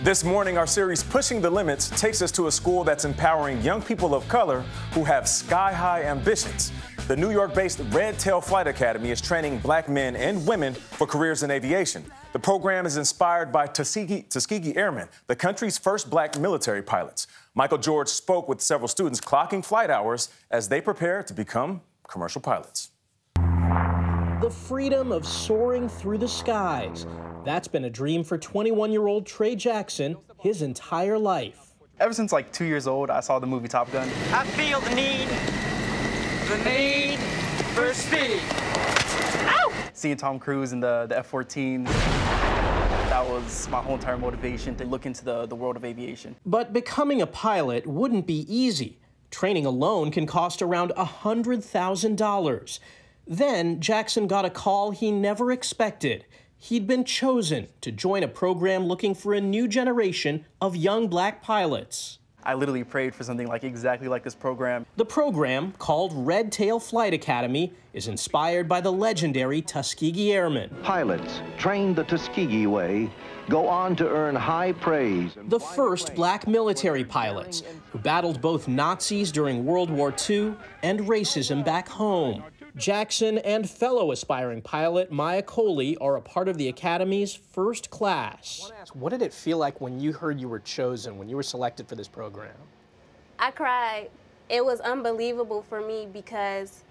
This morning, our series Pushing the Limits takes us to a school that's empowering young people of color who have sky-high ambitions. The New York-based RedTail Flight Academy is training black men and women for careers in aviation. The program is inspired by Tuskegee Airmen, the country's first black military pilots. Michael George spoke with several students clocking flight hours as they prepare to become commercial pilots. The freedom of soaring through the skies. That's been a dream for 21-year-old Trey Jackson his entire life. Ever since like 2 years old, I saw the movie Top Gun. I feel the need for speed. Ow! Seeing Tom Cruise in the F-14, that was my whole entire motivation to look into the world of aviation. But becoming a pilot wouldn't be easy. Training alone can cost around $100,000. Then Jackson got a call he never expected. He'd been chosen to join a program looking for a new generation of young black pilots. I literally prayed for something exactly like this program. The program, called RedTail Flight Academy, is inspired by the legendary Tuskegee Airmen. Pilots trained the Tuskegee way go on to earn high praise. The first black military pilots who battled both Nazis during World War II and racism back home. Jackson and fellow aspiring pilot Maya Coley are a part of the Academy's first class. What did it feel like when you heard you were chosen, when you were selected for this program? I cried. It was unbelievable for me because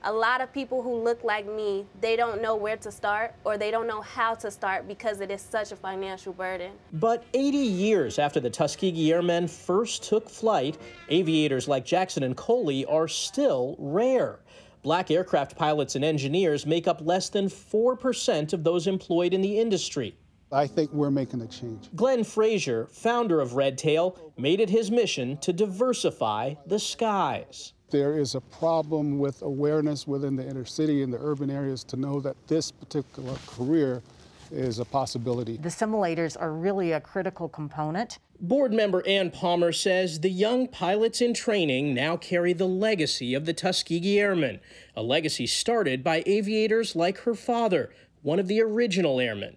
a lot of people who look like me, they don't know where to start or they don't know how to start because it is such a financial burden. But 80 years after the Tuskegee Airmen first took flight, aviators like Jackson and Coley are still rare. Black aircraft pilots and engineers make up less than 4% of those employed in the industry. I think we're making a change. Glenn Frazier, founder of RedTail, made it his mission to diversify the skies. There is a problem with awareness within the inner city and the urban areas to know that this particular career is a possibility. The simulators are really a critical component. Board member Ann Palmer says the young pilots in training now carry the legacy of the Tuskegee Airmen, a legacy started by aviators like her father, one of the original airmen.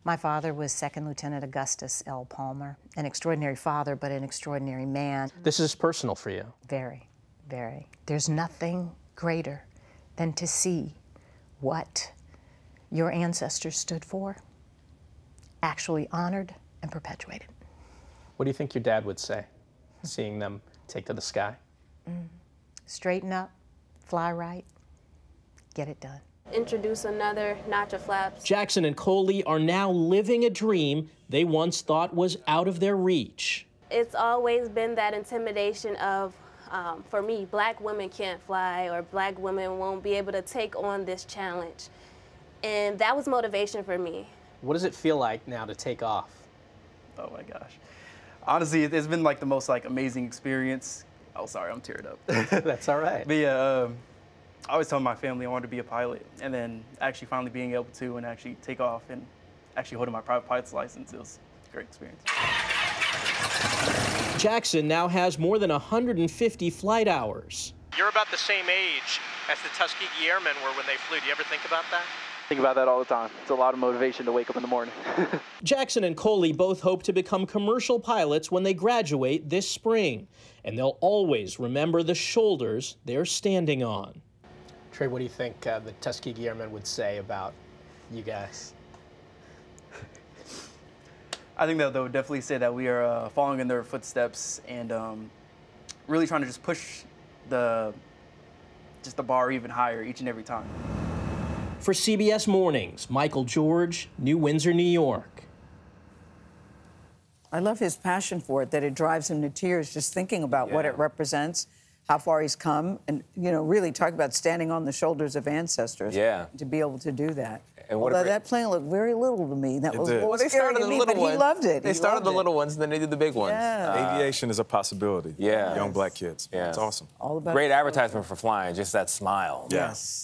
My father was Second Lieutenant Augustus L. Palmer, an extraordinary father, but an extraordinary man. This is personal for you. Very, very. There's nothing greater than to see what your ancestors stood for, actually honored and perpetuated. What do you think your dad would say, seeing them take to the sky? Straighten up, fly right, get it done. Introduce another notch of flaps. Jackson and Coley are now living a dream they once thought was out of their reach. It's always been that intimidation of, for me, black women can't fly or black women won't be able to take on this challenge. And that was motivation for me. What does it feel like now to take off? Oh my gosh. Honestly, it's been the most amazing experience. Oh, sorry, I'm teared up. That's all right. But yeah, I always tell my family I wanted to be a pilot, and then actually finally being able to and actually take off and actually holding my private pilot's license, it was a great experience. Jackson now has more than 150 flight hours. You're about the same age as the Tuskegee Airmen were when they flew. Do you ever think about that? Think about that all the time. It's a lot of motivation to wake up in the morning. Jackson and Coley both hope to become commercial pilots when they graduate this spring, and they'll always remember the shoulders they're standing on. Trey, what do you think the Tuskegee Airmen would say about you guys? I think that they would definitely say that we are following in their footsteps and really trying to just push the bar even higher each and every time. For CBS Mornings, Michael George, New Windsor, New York. I love his passion for it, that it drives him to tears just thinking about what it represents, how far he's come, and, really talk about standing on the shoulders of ancestors. Yeah. To be able to do that. And although that plane looked very little to me. That was well, they started the little ones. He loved it. They started the little ones, and then they did the big ones. Yeah. Aviation is a possibility. Yeah. Young black kids. Yeah. It's awesome. All about great advertisement for flying, just that smile. Yes.